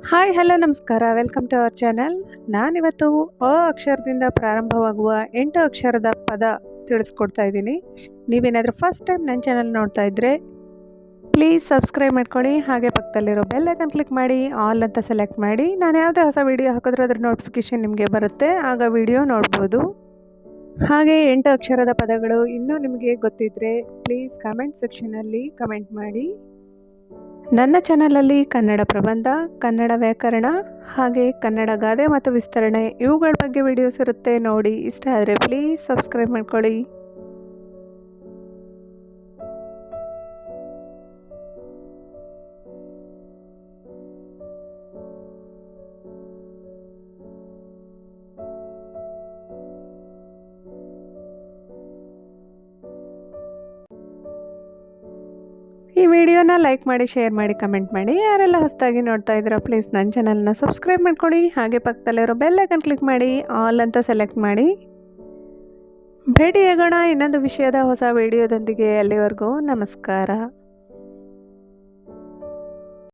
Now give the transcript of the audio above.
Hi hello ನಮಸ್ಕಾರ, welcome to our channel. ನಾನಿವತ್ತು ಅ ಅಕ್ಷರದಿಂದ ಪ್ರಾರಂಭವಾಗುವ 8 ಅಕ್ಷರದ ಪದ ತಿಳಿಸ್ಕೊಡ್ತಾ ಇದ್ದೀನಿ. ನೀವೇನಾದರೂ ಫಸ್ಟ್ ಟೈಮ್ ನನ್ನ ಚಾನಲ್ ನೋಡ್ತಾ ಇದ್ದರೆ ಪ್ಲೀಸ್ ಸಬ್ಸ್ಕ್ರೈಬ್ ಮಾಡ್ಕೊಳ್ಳಿ. ಹಾಗೆ ಪಕ್ಕದಲ್ಲಿರೋ ಬೆಲ್ ಐಕನ್ ಕ್ಲಿಕ್ ಮಾಡಿ, ಆಲ್ ಅಂತ ಸೆಲೆಕ್ಟ್ ಮಾಡಿ. ನಾನು ಯಾವುದೇ ಹೊಸ ವಿಡಿಯೋ ಹಾಕಿದ್ರೆ ಅದರ ನೋಟಿಫಿಕೇಷನ್ ನಿಮಗೆ ಬರುತ್ತೆ, ಆಗ ವಿಡಿಯೋ ನೋಡ್ಬೋದು. ಹಾಗೆ 8 ಅಕ್ಷರದ ಪದಗಳು ಇನ್ನೂ ನಿಮಗೆ ಗೊತ್ತಿದ್ದರೆ ಪ್ಲೀಸ್ ಕಮೆಂಟ್ ಸೆಕ್ಷನಲ್ಲಿ ಕಮೆಂಟ್ ಮಾಡಿ. ನನ್ನ ಚಾನಲಲ್ಲಿ ಕನ್ನಡ ಪ್ರಬಂಧ, ಕನ್ನಡ ವ್ಯಾಕರಣ, ಹಾಗೆ ಕನ್ನಡ ಗಾದೆ ಮತ್ತು ವಿಸ್ತರಣೆ ಇವುಗಳ ಬಗ್ಗೆ ವಿಡಿಯೋಸ್ ಇರುತ್ತೆ. ನೋಡಿ, ಇಷ್ಟ ಆದರೆ ಪ್ಲೀಸ್ ಸಬ್ಸ್ಕ್ರೈಬ್ ಮಾಡ್ಕೊಳ್ಳಿ. ಈ ವಿಡಿಯೋನ ಲೈಕ್ ಮಾಡಿ, ಶೇರ್ ಮಾಡಿ, ಕಮೆಂಟ್ ಮಾಡಿ. ಯಾರೆಲ್ಲ ಹೊಸದಾಗಿ ನೋಡ್ತಾ ಇದ್ದೀರಾ ಪ್ಲೀಸ್ ನನ್ನ ಚಾನಲ್ನ ಸಬ್ಸ್ಕ್ರೈಬ್ ಮಾಡ್ಕೊಳ್ಳಿ. ಹಾಗೆ ಪಕ್ಕದಲ್ಲಿರೋ ಬೆಲ್ ಐಕನ್ ಕ್ಲಿಕ್ ಮಾಡಿ, ಆಲ್ ಅಂತ ಸೆಲೆಕ್ಟ್ ಮಾಡಿ. ಭೇಟಿಯಾಗೋಣ ಇನ್ನೊಂದು ವಿಷಯದ ಹೊಸ ವಿಡಿಯೋದೊಂದಿಗೆ. ಅಲ್ಲಿವರೆಗೂ ನಮಸ್ಕಾರ.